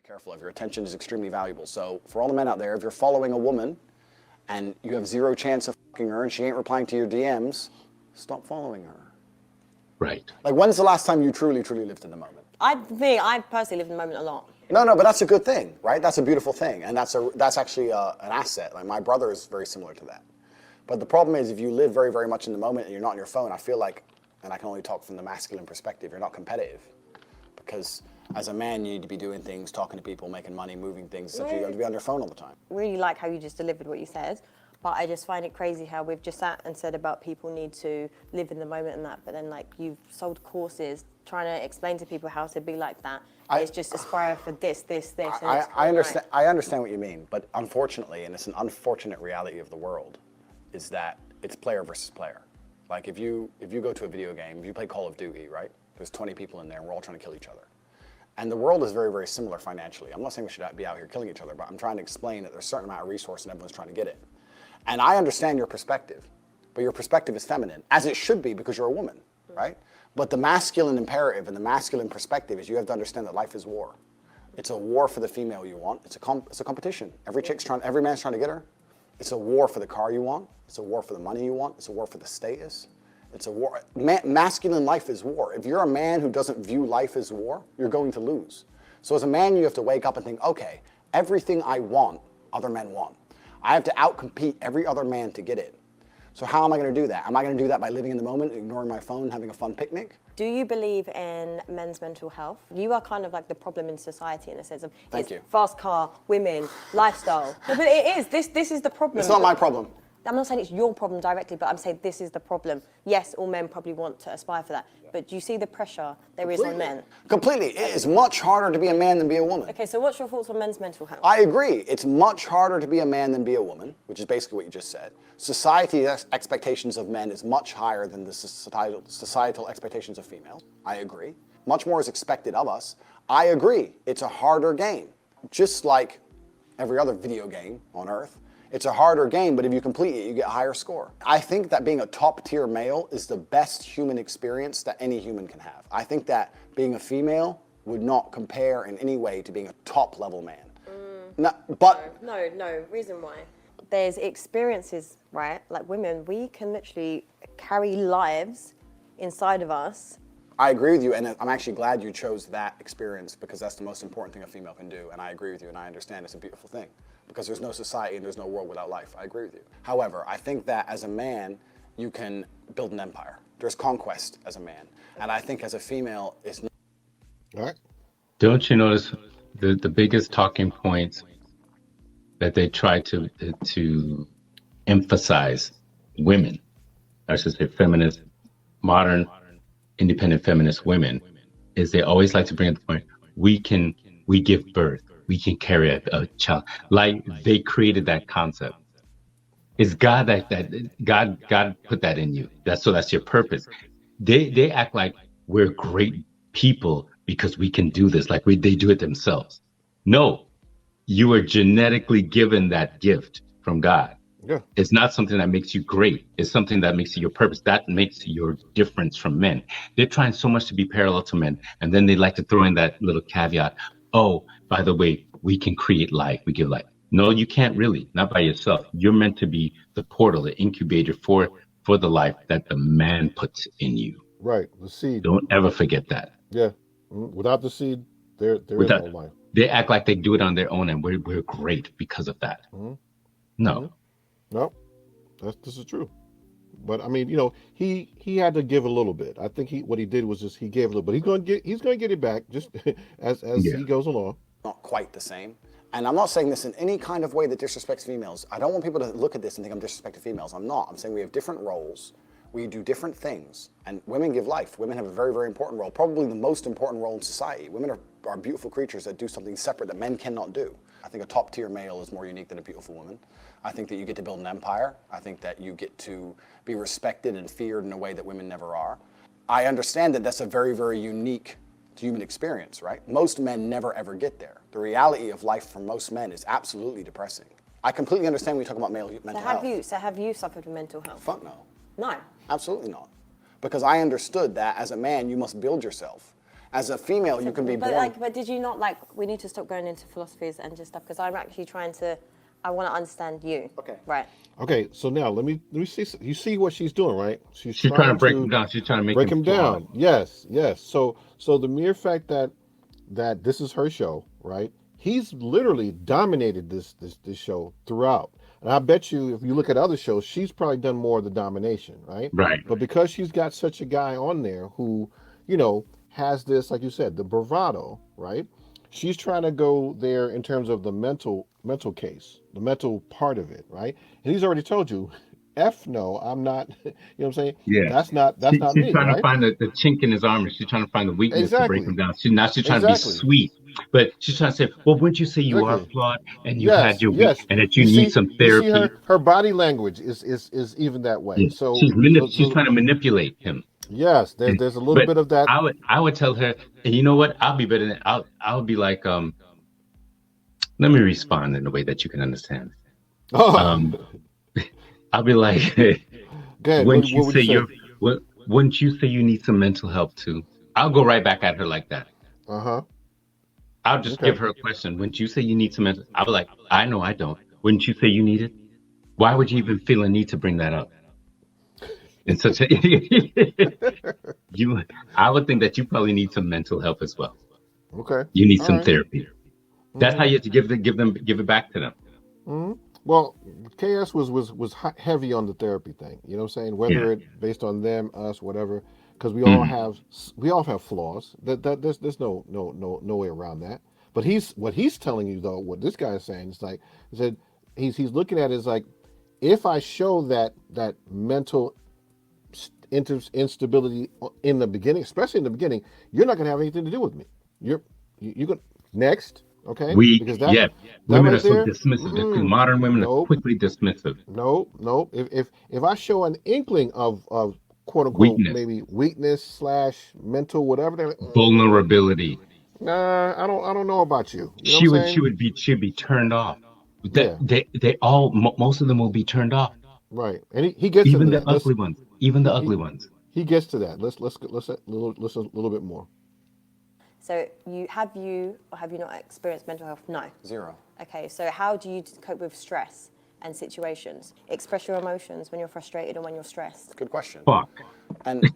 careful of. Your attention is extremely valuable. So for all the men out there, if you're following a woman and you have zero chance of fucking her and she ain't replying to your DMs, stop following her. Right. Like, when's the last time you truly lived in the moment? I personally live in the moment a lot. No, but that's a good thing, right? That's a beautiful thing, and that's actually an asset. Like, my brother is very similar to that. But the problem is, if you live very, very much in the moment and you're not on your phone, I feel like, and I can only talk from the masculine perspective, you're not competitive. Because as a man, you need to be doing things, talking to people, making money, moving things, so you have to be on your phone all the time. Really like how you just delivered what you said, but I just find it crazy how we've just sat and said about people need to live in the moment and that, but then like you've sold courses trying to explain to people how to be like that. It's just aspire for this. I understand. I understand what you mean, but unfortunately, and it's an unfortunate reality of the world, is that it's player versus player. Like if you go to a video game, if you play Call of Duty, right? There's 20 people in there, and we're all trying to kill each other. And the world is very, very similar financially. I'm not saying we should be out here killing each other, but I'm trying to explain that there's a certain amount of resource and everyone's trying to get it. And I understand your perspective, but your perspective is feminine, as it should be because you're a woman, right? But the masculine imperative and the masculine perspective is you have to understand that life is war. It's a war for the female you want. It's a competition. Every man's trying to get her. It's a war for the car you want. It's a war for the money you want. It's a war for the status. It's a war. Masculine life is war. If you're a man who doesn't view life as war, you're going to lose. So as a man, you have to wake up and think, okay, everything I want, other men want. I have to outcompete every other man to get it. So how am I going to do that? Am I going to do that by living in the moment, ignoring my phone, having a fun picnic? Do you believe in men's mental health? You are kind of like the problem in society in a sense of Thank you. Fast car, women, lifestyle. No, but it is. This is the problem. It's not my problem. I'm not saying it's your problem directly, but I'm saying this is the problem. Yes, all men probably want to aspire for that, but do you see the pressure there is on men? Completely. It is much harder to be a man than be a woman. Okay, so what's your thoughts on men's mental health? I agree. It's much harder to be a man than be a woman, which is basically what you just said. Society's expectations of men is much higher than the societal expectations of females. I agree. Much more is expected of us. I agree. It's a harder game. Just like every other video game on Earth. It's a harder game, but if you complete it, you get a higher score. I think that being a top-tier male is the best human experience that any human can have. I think that being a female would not compare in any way to being a top-level man. No, reason why. There's experiences, right? Like women, we can literally carry lives inside of us. I agree with you, and I'm actually glad you chose that experience because that's the most important thing a female can do, and I agree with you, and I understand it's a beautiful thing. Because there's no society and there's no world without life. I agree with you. However, I think that as a man, you can build an empire. There's conquest as a man. And I think as a female, it's not. All right. Don't you notice the biggest talking points that they try to emphasize women, I should say feminist, modern, independent feminist women, is they always like to bring up the point, we give birth. We can carry a child. Like they created that concept. It's God God put that in you. That's your purpose. They act like we're great people because we can do this. Like they do it themselves. No, you are genetically given that gift from God. Yeah. It's not something that makes you great. It's something that makes you your purpose. That makes your difference from men. They're trying so much to be parallel to men. And then they like to throw in that little caveat. Oh, by the way, we can create life. We give life. No, you can't really. Not by yourself. You're meant to be the portal, the incubator for the life that the man puts in you. Right. The seed. Don't ever forget that. Yeah. Without the seed, there is no life. They act like they do it on their own and we're great because of that. Mm-hmm. No. Mm-hmm. No. This is true. But I mean, he had to give a little bit. I think what he did was just he gave a little bit. He's going to get it back just as he goes along. Not quite the same. And I'm not saying this in any kind of way that disrespects females. I don't want people to look at this and think I'm disrespecting females. I'm not. I'm saying we have different roles. We do different things. And women give life. Women have a very, very important role, probably the most important role in society. Women are beautiful creatures that do something separate that men cannot do. I think a top-tier male is more unique than a beautiful woman. I think that you get to build an empire. I think that you get to be respected and feared in a way that women never are. I understand that that's a very, very unique human experience, right? Most men never ever get there. The reality of life for most men is absolutely depressing. I completely understand when you talk about mental health. So have you suffered from mental health? Fuck no. No. Absolutely not. Because I understood that as a man, you must build yourself. As a female, you can be born. But did you not we need to stop going into philosophies and just stuff, because I'm actually I want to understand you. Okay. Right. Okay, so now let me see. You see what she's doing, right? She's trying to break him down. She's trying to make break him him down. Yes. So the mere fact that this is her show, right? He's literally dominated this show throughout. And I bet you, if you look at other shows, she's probably done more of the domination, right? Right. But because she's got such a guy on there who, has this, like you said, the bravado, right? She's trying to go there in terms of the mental case, the mental part of it, right? And he's already told you, F no, I'm not, you know what I'm saying? Yeah. That's not She's me, trying right? to find the chink in his armor. She's trying to find the weakness to break him down. She's trying to be sweet. But she's trying to say, well, wouldn't you say you are flawed and you had your weak and that you need some therapy? You see her body language is even that way. Yeah. So she's trying to manipulate him. Yes, there's a little bit of that. I would tell her, and you know what? I'll be better than I'll be like, let me respond in a way that you can understand. Oh. I'll be like, Good. Wouldn't you say you need some mental help too? I'll go right back at her like that. I'll just give her a question. Wouldn't you say you need some mental? I'll be like, I know I don't. Wouldn't you say you need it? Why would you even feel a need to bring that up? In such a I would think that you probably need some mental help as well. Okay. You need some therapy. That's how you have to give it back to them. Mm-hmm. Well, KS was heavy on the therapy thing. You know what I'm saying? Whether it based on them, us, whatever, because we all have flaws. There's no way around that. But what he's telling you though, what this guy is saying is like, he said he's looking at it as like, if I show that mental instability in the beginning, especially in the beginning, you're not going to have anything to do with me. You're going next. Okay. Women are so dismissive. Modern women are quickly dismissive. No. If I show an inkling of quote unquote maybe weakness / mental whatever, vulnerability. Nah, I don't know about you. She'd be turned off. They all most of them will be turned off. Right, and he gets even to the ugly ones. Even the ugly ones. He gets to that. Let's listen a little bit more. So have you not experienced mental health? No. Zero. Okay, so how do you cope with stress and situations? Express your emotions when you're frustrated and when you're stressed. Good question. Fuck. And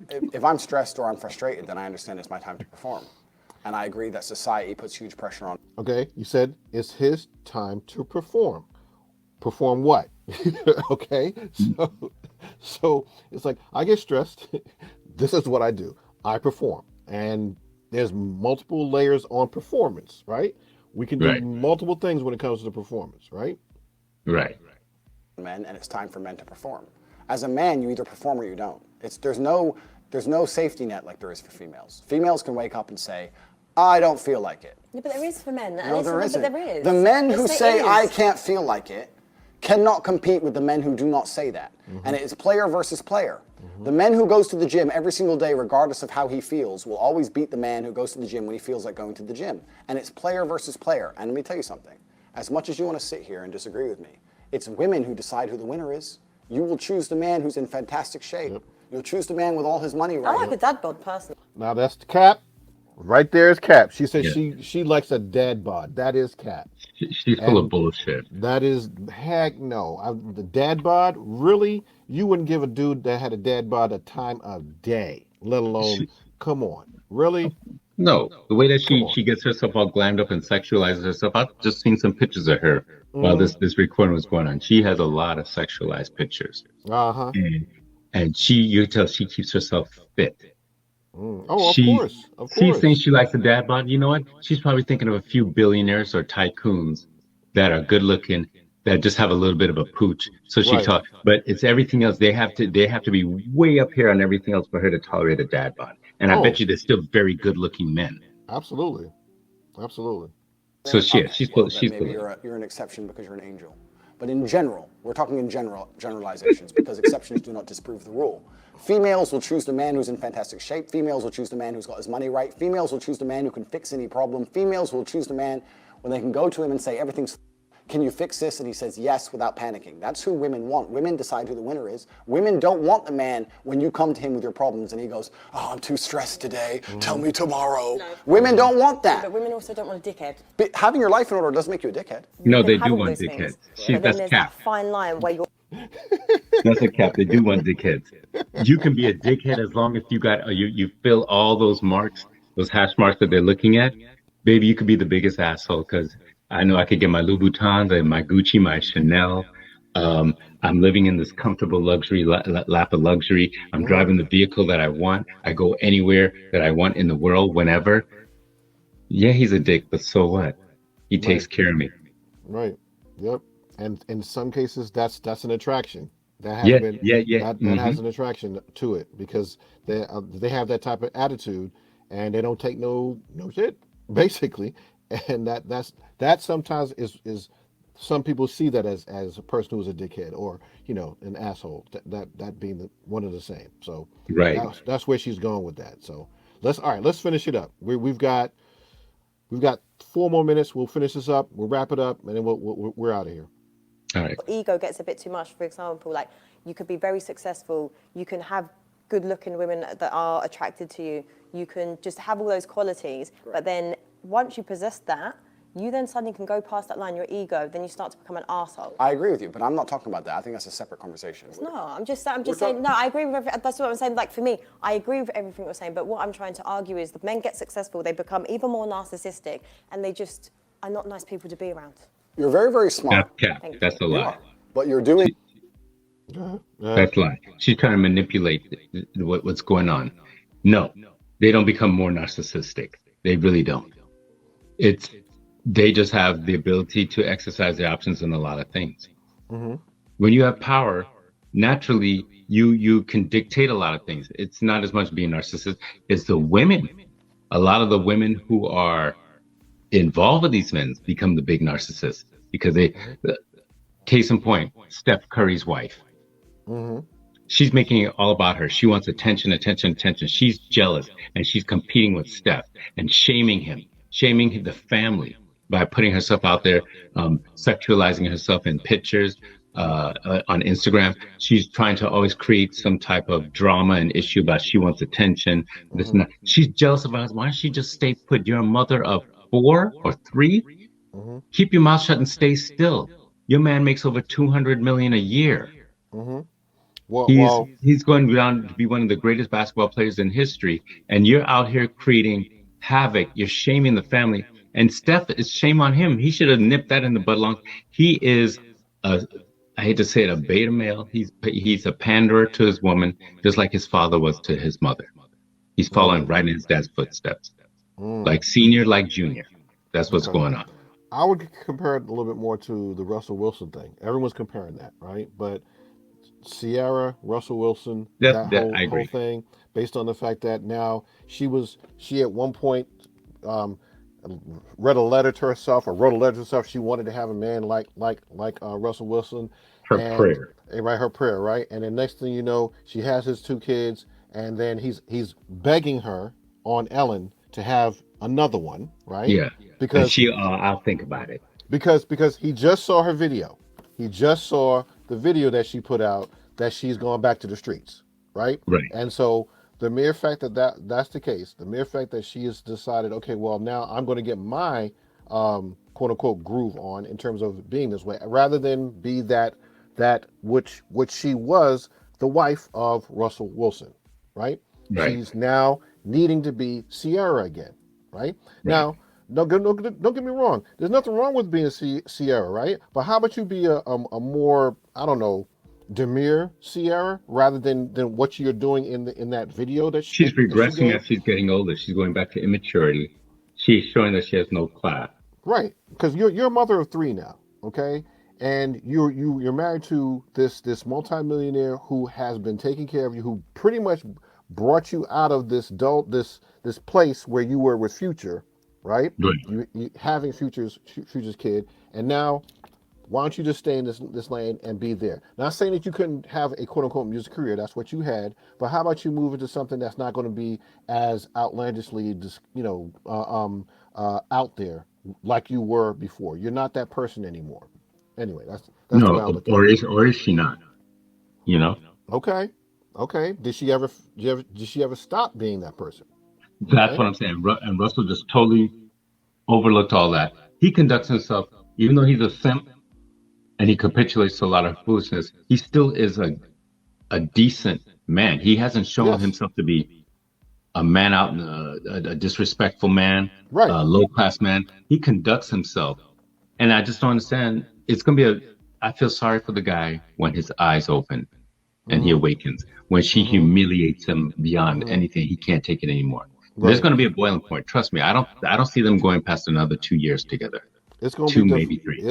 if I'm stressed or I'm frustrated, then I understand it's my time to perform. And I agree that society puts huge pressure on. Okay, you said it's his time to perform. Perform what? Okay, so it's like I get stressed. This is what I do. I perform, and there's multiple layers on performance, right? We can do multiple things when it comes to performance, right? Right. Men, and it's time for men to perform. As a man, you either perform or you don't. There's no safety net like there is for females. Females can wake up and say, I don't feel like it. Yeah, but there is for men. No, there isn't. But there is. The men who say I can't feel like it cannot compete with the men who do not say that. And it is player versus player. The man who goes to the gym every single day, regardless of how he feels, will always beat the man who goes to the gym when he feels like going to the gym. And it's player versus player. And let me tell you something. As much as you want to sit here and disagree with me, it's women who decide who the winner is. You will choose the man who's in fantastic shape. Yep. You'll choose the man with all his money right. I like a dad bod personally. Now that's the cap. Right there is Cap. She says she likes a dad bod. That is Cap. She's full of bullshit. That is heck no. The dad bod, really? You wouldn't give a dude that had a dad bod a time of day, let alone, come on. Really? No. The way that she gets herself all glammed up and sexualizes herself. I've just seen some pictures of her while this recording was going on. She has a lot of sexualized pictures. Uh-huh. And you tell she keeps herself fit. Oh, of course. She's saying she likes a dad bod. You know what? She's probably thinking of a few billionaires or tycoons that are good looking, that just have a little bit of a pooch. So she talks, but it's everything else. They have to be way up here on everything else for her to tolerate a dad bod. And I bet you there's still very good looking men. Absolutely. So she's full. Maybe you're an exception because you're an angel. But in general, we're talking in generalizations because exceptions do not disprove the rule. Females will choose the man who's in fantastic shape. Females will choose the man who's got his money right. Females will choose the man who can fix any problem. Females will choose the man when they can go to him and say everything's. can you fix this? And he says yes without panicking. That's who women want. Women decide who the winner is. Women don't want the man when you come to him with your problems and he goes, oh, I'm too stressed today. Tell me tomorrow. No. Women don't want that. But women also don't want a dickhead. But having your life in order doesn't make you a dickhead. No, You they can have do all want those dickheads. things, but then That's there's cap. that fine line where you're That's a cap. They do want dickheads. You can be a dickhead as long as you got you fill all those marks, those hash marks that they're looking at. Baby, you could be the biggest asshole because I know I could get my Louboutins and my Gucci, my Chanel. I'm living in this comfortable luxury lap of luxury. I'm driving the vehicle that I want. I go anywhere that I want in the world, whenever. Yeah, he's a dick, but so what? He takes care of me. Right. Yep. And in some cases, that's an attraction. That has been that has an attraction to it because they have that type of attitude and they don't take no shit basically, and that sometimes is some people see that as a person who's a dickhead or an asshole. That being one of the same. So Right. that's where she's going with that. So let's finish it up. We've got 4 more minutes. We'll finish this up. We'll wrap it up, and then we're out of here. All right. ego gets a bit too much. For example, like you could be very successful, you can have good looking women that are attracted to you, you can just have all those qualities, but then once you possess that, you then suddenly can go past that line, your ego, then you start to become an arsehole. I agree with you, but I'm not talking about that. I think that's a separate conversation. No, I'm just saying, no, I agree with everything. That's what I'm saying. Like for me, I agree with everything you're saying, but what I'm trying to argue is that men get successful, they become even more narcissistic, and they just are not nice people to be around. You're very, very smart. That's a lie. But you're doing... That's a lie. She's trying to manipulate what's going on. No, they don't become more narcissistic. They really don't. They just have the ability to exercise their options in a lot of things. Mm-hmm. When you have power, naturally, you can dictate a lot of things. It's not as much being narcissistic. It's the women. A lot of the women who are involved with these men become the big narcissists because case in point, Steph Curry's wife. Mm-hmm. She's making it all about her. She wants attention, attention, attention. She's jealous and she's competing with Steph and shaming the family by putting herself out there, sexualizing herself in pictures on Instagram. She's trying to always create some type of drama and issue about she wants attention. Mm-hmm. This and that. She's jealous of us. Why don't she just stay put? You're a mother of 4 or 3. Mm-hmm. Keep your mouth shut and stay still. Your man makes over $200 million a year. Mm-hmm. He's going down to be one of the greatest basketball players in history, and you're out here creating havoc. You're shaming the family, and Steph, is shame on him. He should have nipped that in the bud long. He is I hate to say it, a beta male. He's a panderer to his woman, just like his father was to his mother. He's following right in his dad's footsteps, like senior, like junior. That's what's going on. I would compare it a little bit more to the Russell Wilson thing. Everyone's comparing that, right? But Ciara, Russell Wilson, that whole thing, based on the fact that now she at one point read a letter to herself or wrote a letter to herself. She wanted to have a man like Russell Wilson. Her prayer, right? And then next thing you know, she has his 2 kids, and then he's begging her on Ellen to have another one, right? Yeah. Because I'll think about it. Because he just saw her video. He just saw the video that she put out that she's going back to the streets, right? Right. And so the mere fact that's the case, the mere fact that she has decided, okay, well, now I'm going to get my quote unquote groove on in terms of being this way, rather than be that which she was, the wife of Russell Wilson, right? She's now needing to be Ciara again, right? Now, don't get me wrong. There's nothing wrong with being Ciara, right? But how about you be a more, I don't know, demure Ciara rather than what you're doing in that video that she's regressing as she's getting older. She's going back to immaturity. She's showing that she has no class. Right, because you're a mother of 3 now, okay? And you're married to this multimillionaire who has been taking care of you, who pretty much brought you out of this place where you were with Future, right? You having Future's kid, and now why don't you just stay in this lane and be there? Not saying that you couldn't have a quote unquote music career, that's what you had, but how about you move into something that's not going to be as outlandishly, out there like you were before. You're not that person anymore. Anyway, that's the way I No, look at it. or is she not? You know, Okay, okay. Did she ever stop being that person? that's Right? what I'm saying. And Russell just totally overlooked all that. He conducts himself, even though he's a simp and he capitulates to a lot of foolishness, he still is a decent man. He hasn't shown Yes. himself to be a man out in a disrespectful man, Right. a low class man. He conducts himself. And I just don't understand. It's going to be I feel sorry for the guy when his eyes open and he Mm-hmm. awakens, when she Mm-hmm. humiliates him beyond Mm-hmm. anything. He can't take it anymore. There's Right. going to be a boiling point. Trust me. I don't see them going past another 2 years together. It's gonna be Two, difficult. maybe three.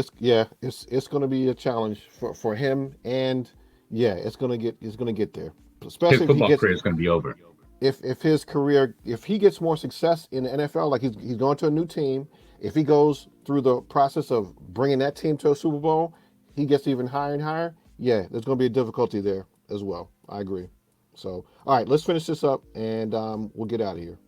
It's gonna be a challenge for him, and yeah, it's gonna get there. His Especially if he football gets career is going to be over. if his career, if he gets more success in the NFL, like he's going to a new team. If he goes through the process of bringing that team to a Super Bowl, he gets even higher and higher. Yeah, there's going to be a difficulty there as well. I agree. So, all right, let's finish this up, and we'll get out of here.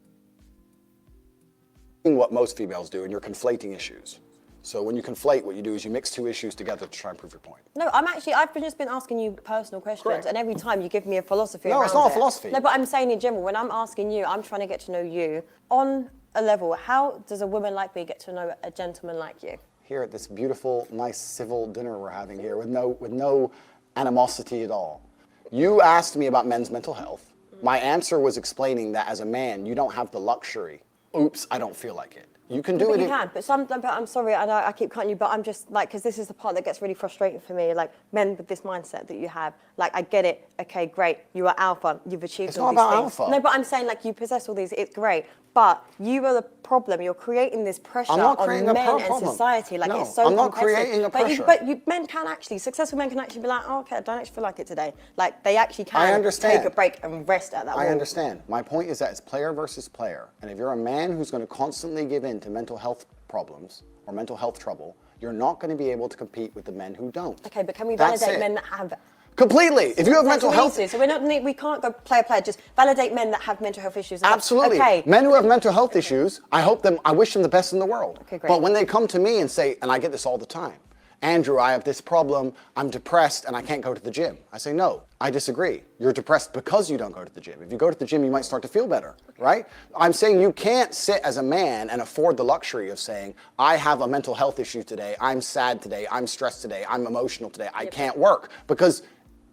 What most females do, and you're conflating issues. So when you conflate, what you do is you mix two issues together to try and prove your point. No, I've just been asking you personal questions, Correct. and every time you give me a philosophy No, around it's not a it. philosophy. No, but I'm saying in general, when I'm asking you, I'm trying to get to know you on a level. How does a woman like me get to know a gentleman like you? Here at this beautiful, nice, civil dinner we're having here with no animosity at all. You asked me about men's mental health. My answer was explaining that as a man, you don't have the luxury. Oops, I don't feel like it. You can do But it. you can, but I'm sorry, I know I keep cutting you, but I'm just like, because this is the part that gets really frustrating for me, like men with this mindset that you have, like I get it, okay, great, you are alpha, you've achieved It's all not these about things. alpha. No, but I'm saying like you possess all these, it's great, but you are the problem, you're creating this pressure I'm not on creating a men and problem. society, like No, it's so I'm not competitive. creating a But pressure. men can actually, successful men can actually be like, oh, okay, I don't actually feel like it today. Like they actually I can understand. take a break and rest at that I wall. understand. My point is that it's player versus player. And if you're a man who's going to constantly give in to mental health problems or mental health trouble, you're not going to be able to compete with the men who don't. Okay, but can we That's validate it. men that have Completely. If you have That's mental what health... we need to. So we can't go player. Just validate men that have mental health issues. Absolutely. Okay. Men who have mental health issues, I wish them the best in the world. Okay, great. But when they come to me and say, and I get this all the time, Andrew, I have this problem, I'm depressed and I can't go to the gym. I say, no, I disagree. You're depressed because you don't go to the gym. If you go to the gym, you might start to feel better, right? I'm saying you can't sit as a man and afford the luxury of saying, I have a mental health issue today, I'm sad today, I'm stressed today, I'm emotional today, I can't work. Because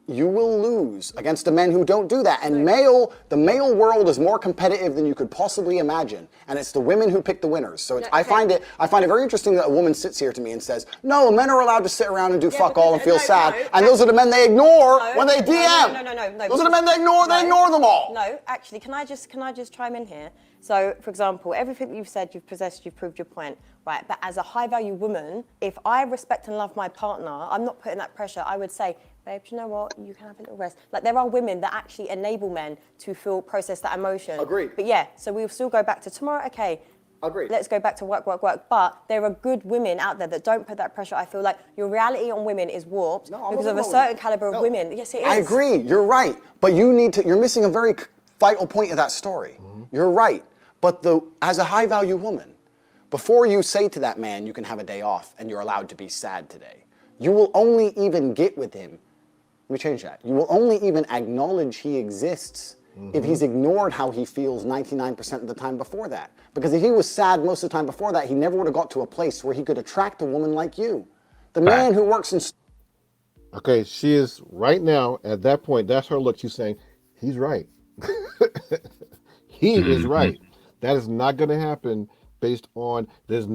you will lose against the men who don't do that. And the male world is more competitive than you could possibly imagine. And it's the women who pick the winners. So I find it very interesting that a woman sits here to me and says, no, men are allowed to sit around and do fuck all and feel sad. And those are the men they ignore when they DM. No. Those are the men they ignore, they ignore them all. No, actually, can I just chime in here? So, for example, everything that you've said, you've possessed, you've proved your point, right? But as a high-value woman, if I respect and love my partner, I'm not putting that pressure. I would say, babe, you know what? You can have a little rest. Like, there are women that actually enable men to process that emotion. Agreed. But yeah, so we'll still go back to tomorrow. Okay. Agreed. Let's go back to work. But there are good women out there that don't put that pressure. I feel like your reality on women is warped because of a certain caliber of women. Yes, it is. I agree. You're right. But you're missing a very vital point of that story. You're right. But as a high-value woman, before you say to that man, you can have a day off and you're allowed to be sad today, you will only even get with him. Let me change that. You will only even acknowledge he exists if he's ignored how he feels 99% of the time before that. Because if he was sad most of the time before that, he never would have got to a place where he could attract a woman like you. The man who works in... Okay, she is right now at that point. That's her look. She's saying, he's right. He is right. That is not going to happen based on, there's a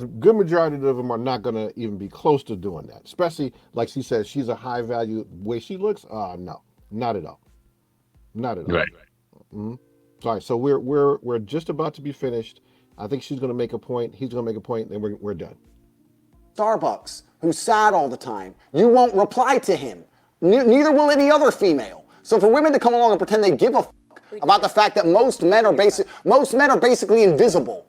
good majority of them are not going to even be close to doing that. Especially, like she says, she's a high value, way she looks, no, not at all. Not at all. Right. Mm-hmm. Sorry, so we're just about to be finished. I think she's going to make a point, he's going to make a point, and we're done. Starbucks, who's sad all the time, you won't reply to him. Neither will any other female. So for women to come along and pretend they give a fuck about the fact that most men are basically invisible.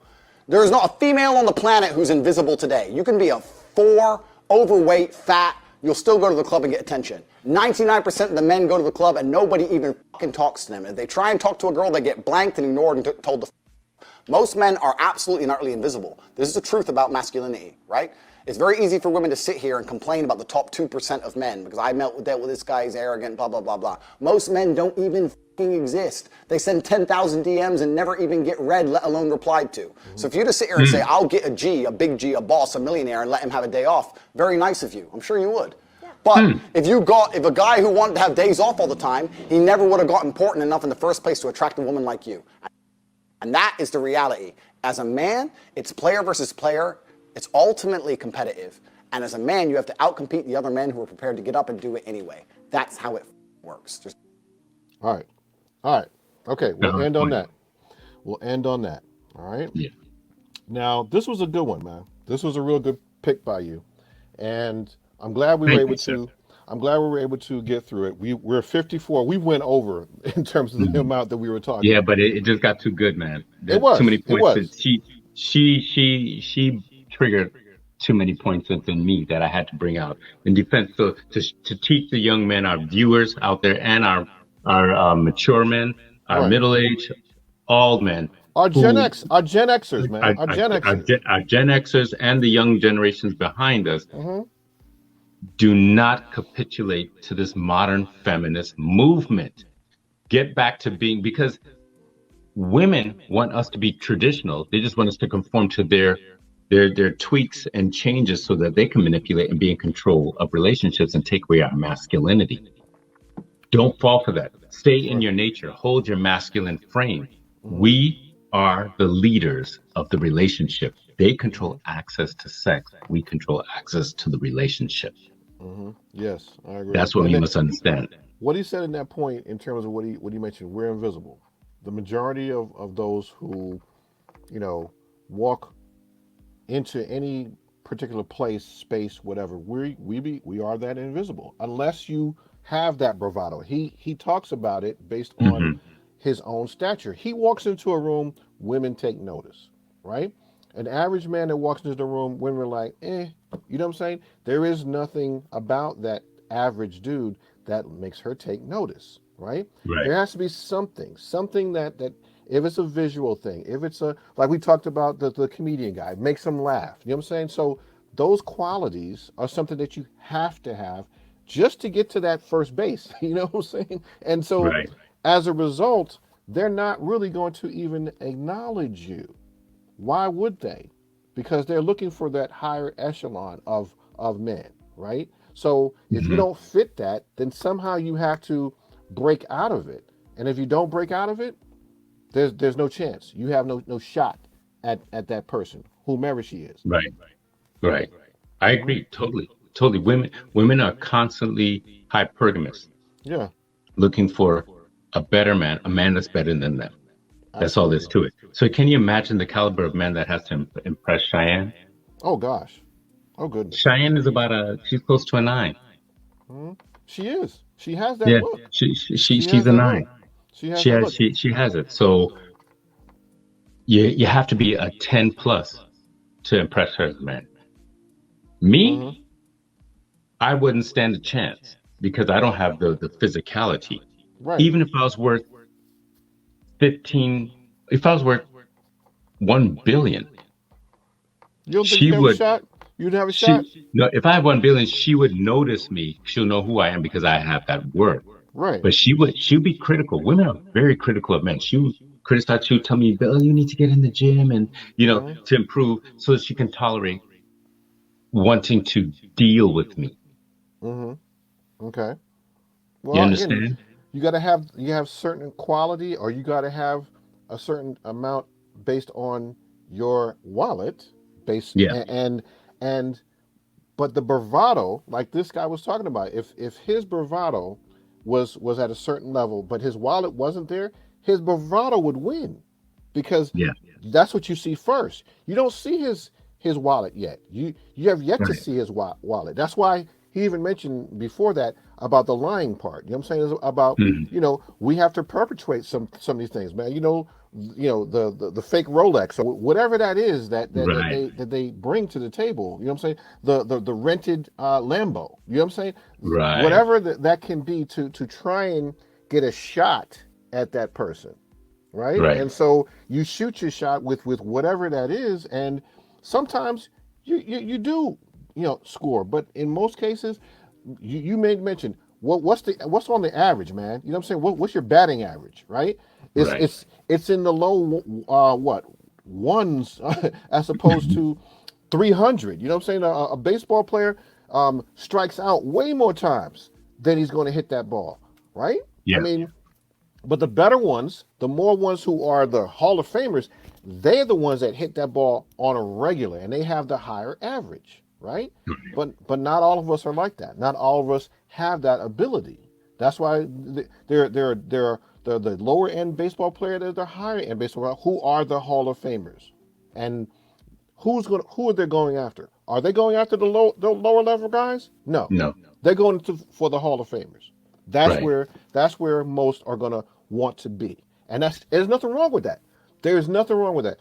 There is not a female on the planet who's invisible today. You can be a 4, overweight, fat, you'll still go to the club and get attention. 99% of the men go to the club and nobody even fucking talks to them. If they try and talk to a girl, they get blanked and ignored and told to Most men are absolutely and utterly invisible. This is the truth about masculinity, right? It's very easy for women to sit here and complain about the top 2% of men because I dealt with this guy, he's arrogant, blah, blah, blah, blah. Most men don't even fucking exist. They send 10,000 DMs and never even get read, let alone replied to. So if you just sit here and say, I'll get a G, a big G, a boss, a millionaire, and let him have a day off, very nice of you. I'm sure you would. But if a guy who wanted to have days off all the time, he never would have got important enough in the first place to attract a woman like you. And that is the reality. As a man, it's player versus player. It's ultimately competitive. And as a man, you have to outcompete the other men who are prepared to get up and do it anyway. That's how it works. All right. Okay, we'll end on that. All right? Yeah. Now, this was a good one, man. This was a real good pick by you. And I'm glad we were able to get through it. We're 54. We went over in terms of the amount that we were talking. Yeah, but it just got too good, man. It was. Too many points. It was. She triggered too many points within me that I had to bring out in defense. So to teach the young men, our viewers out there, and our mature men, our middle-aged, all men. Our Gen Xers, man. Our Gen Xers and the young generations behind us. Do not capitulate to this modern feminist movement. Get back to being, because women want us to be traditional. They just want us to conform to their tweaks and changes so that they can manipulate and be in control of relationships and take away our masculinity. Don't fall for that. Stay in your nature. Hold your masculine frame. We are the leaders of the relationship. They control access to sex. We control access to the relationship. Yes, I agree. That's what we must understand. What he said in that point, in terms of what he mentioned, we're invisible. The majority of those who, walk into any particular place, space, whatever, we are that invisible. Unless you have that bravado. He talks about it based on his own stature. He walks into a room, women take notice, right? An average man that walks into the room, women are like, you know what I'm saying? There is nothing about that average dude that makes her take notice, right? There has to be something that if it's a visual thing, if it's like we talked about the comedian guy, makes them laugh, you know what I'm saying? So those qualities are something that you have to have just to get to that first base, you know what I'm saying? And so as a result, they're not really going to even acknowledge you. Why would they? Because they're looking for that higher echelon of men, right? So if you don't fit that, then somehow you have to break out of it. And if you don't break out of it, there's no chance. You have no shot at that person, whomever she is. Right. I agree. Totally. Women are constantly hypergamous. Yeah. Looking for a better man, a man that's better than them. That's all there's to it. So can you imagine the caliber of man that has to impress Chian? Oh, gosh. Oh, goodness. Chian is she's close to a 9. She is. She has that look. She's a 9. She has it. So you have to be a 10 plus to impress her as a man. Me, I wouldn't stand a chance because I don't have the physicality. Right. Even if I was worth 1 billion, you don't think you have a shot? You'd have a shot? No, if I had 1 billion, she would notice me. She'll know who I am because I have that worth. Right. But she'd be critical. Women are very critical of men. She would criticize. She would tell me, Bill, you need to get in the gym and, to improve so that she can tolerate wanting to deal with me. Okay. Well, you understand? Again, you have certain quality, or you got to have a certain amount based on your wallet, but the bravado, like this guy was talking about, if his bravado was at a certain level, but his wallet wasn't there, his bravado would win, because that's what you see first. You don't see his wallet yet. You have yet to see his wallet. That's why he even mentioned before that about the lying part. You know what I'm saying? About we have to perpetuate some of these things, man. The fake Rolex or whatever that is that they bring to the table. You know what I'm saying? The rented Lambo. You know what I'm saying? Right. Whatever that can be to try and get a shot at that person. right? Right. And so you shoot your shot with whatever that is, and sometimes you do, score, but in most cases, you made mention what's on the average, man. You know what I'm saying? What's your batting average, right? It's Right. it's in the low what ones as opposed to 300. You know what I'm saying? A baseball player strikes out way more times than he's going to hit that ball, right? I Yeah. mean, but the better ones, the more ones who are the Hall of Famers, they're the ones that hit that ball on a regular, and they have the higher average, right? But not all of us are like that. Not all of us have that ability. That's why they're the lower end baseball player, they're the higher end baseball player, who are the Hall of Famers, and who are they going after? Are they going after the lower level guys? No, No. they're going for the Hall of Famers. That's Right. where most are going to want to be, and there's nothing wrong with that. There's nothing wrong with that.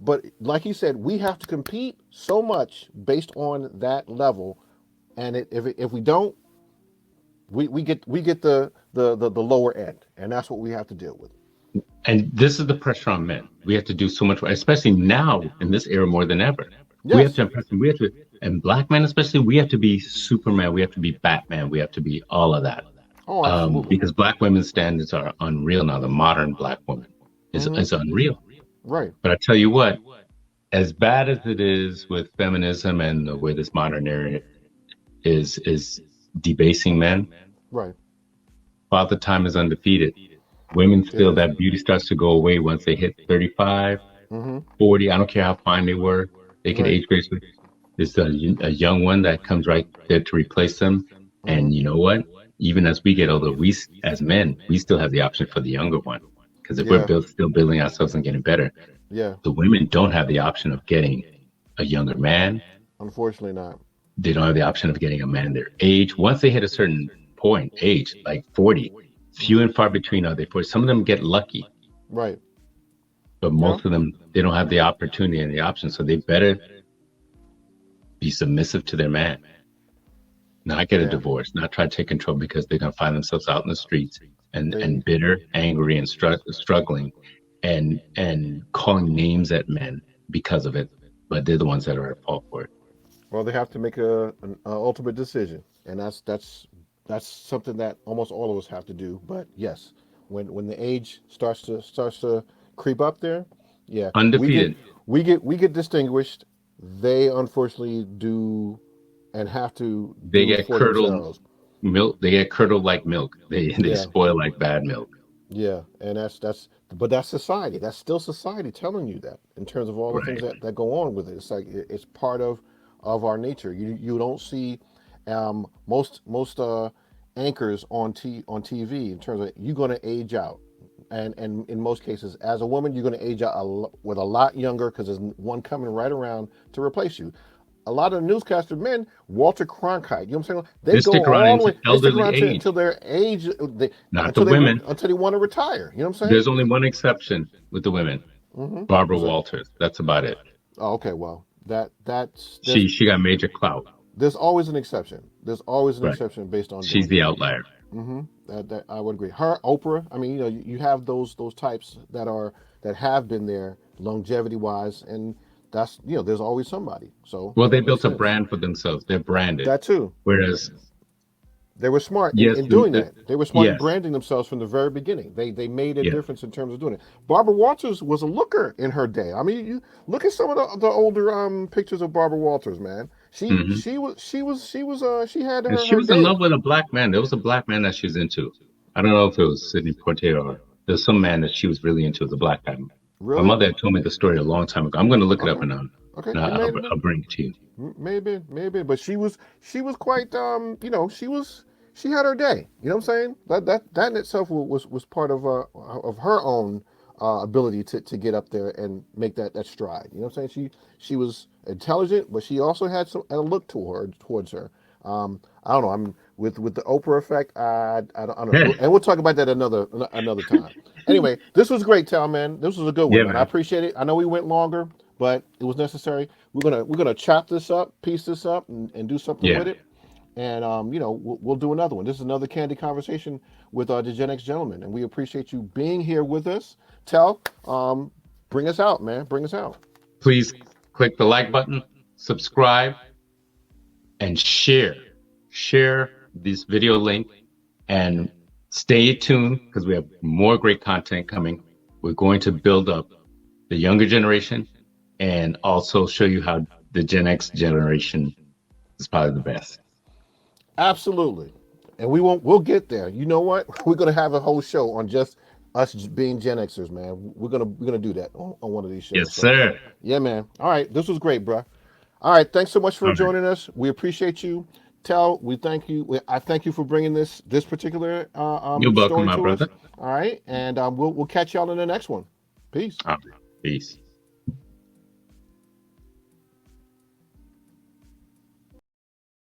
But like you said, we have to compete so much based on that level, and if we don't, we get the lower end, and that's what we have to deal with. And this is the pressure on men. We have to do so much, especially now in this era more than ever. We have Yes. to impress them. We have to, and black men especially, we have to be Superman. We have to be Batman. We have to be all of that. Oh, absolutely. Because black women's standards are unreal now. The modern black woman is unreal. Right. But I tell you what, as bad as it is with feminism and the way this modern era is debasing men, Right. Father Time is undefeated. Women It feel is. that beauty starts to go away once they hit 35, Mm-hmm. 40. I don't care how fine they were. They can Right. age gracefully. There's a young one that comes right there to replace them. Mm-hmm. And you know what? Even as we get older, as men, we still have the option for the younger one. Because if we're Yeah. still building ourselves and getting better, Yeah. the women don't have the option of getting a younger man. Unfortunately, not. They don't have the option of getting a man their age. Once they hit a certain age, like 40, few and far between are they. For some of them get lucky, Right. but Yeah. most of them, they don't have the opportunity and the option. So they better be submissive to their man, not get a Yeah. divorce, not try to take control, because they're going to find themselves out in the streets They. and bitter, angry, and struggling, and calling names at men because of it. But they're the ones that are at fault for it. Well, they have to make an ultimate decision, and that's something that almost all of us have to do. But yes, when the age starts to creep up there, yeah, Undefeated. we get distinguished. They unfortunately do and have to They do it get for curdled themselves. milk. They get curdled like milk. They Yeah, spoil like bad milk. yeah, and but that's society. That's still society telling you that in terms of all the things Right. that go on with it. It's like it's part of our nature. You don't see most anchors on TV in terms of you're going to age out, and in most cases, as a woman, you're going to age out with a lot younger because there's one coming right around to replace you. A lot of the newscaster men, Walter Cronkite, you know what I'm saying? They They go stick around all the into way. They stick elderly around age, until their age, not the women. until they want to retire. You know what I'm saying? There's only one exception with the women, Mm-hmm. Barbara What's that? Walters. That's about it. Oh, okay. Well, that's She got major clout. there's always an exception. There's always an Right. exception based on She's doing the that. outlier. Mm-hmm. That I would agree. Her, Oprah. I mean, you have those types that have been there longevity wise, and that's there's always somebody. So Well, they that makes built a sense. brand for themselves. They're branded. That too. Whereas, They were smart yes, in doing that. They were smart in yes, branding themselves from the very beginning. They made a yeah. difference in terms of doing it. Barbara Walters was a looker in her day. I mean, you look at some of the older pictures of Barbara Walters, man. She Hmm. she had And she her was in day. love with a black man. There was a black man that she was into. I don't know if it was Sidney Poitier or there's some man that she was really into as a black guy. My Really? mother had told me the story a long time ago. I'm going to look it up Okay. and Okay. and It I'll, may I'll, have been. I'll bring it to you. Maybe, but she was quite she had her day. You know what I'm saying? That in itself was part of her own ability to get up there and make that stride. You know what I'm saying? She was intelligent, but she also had a look towards her. I don't know. I'm with the Oprah effect. I don't know. Yeah, And we'll talk about that another time. Anyway, this was great, Tal, man. This was a good one, yeah, man. I man. appreciate it. I know we went longer, but it was necessary. We're gonna chop this up, piece this up, and do something Yeah. with it. and we'll do another one. This is another Candid Conversation with the Gen X gentleman, and we appreciate you being here with us. Tell, bring us out, man. Bring us out. Please click the like button, subscribe, and share. Share this video link, and stay tuned because we have more great content coming. We're going to build up the younger generation and also show you how the Gen X generation is probably the best. Absolutely. And we'll get there. You know what? We're gonna have a whole show on just us being Gen Xers, man. We're gonna do that on one of these shows. Yes, sir. Yeah, man. All right. This was great, bro. All right. Thanks so much for joining us. We appreciate you. Tell, we thank you. I thank you for bringing this particular You're welcome, story my to brother. us. All right. And we'll catch y'all in the next one. Peace. All right. Peace.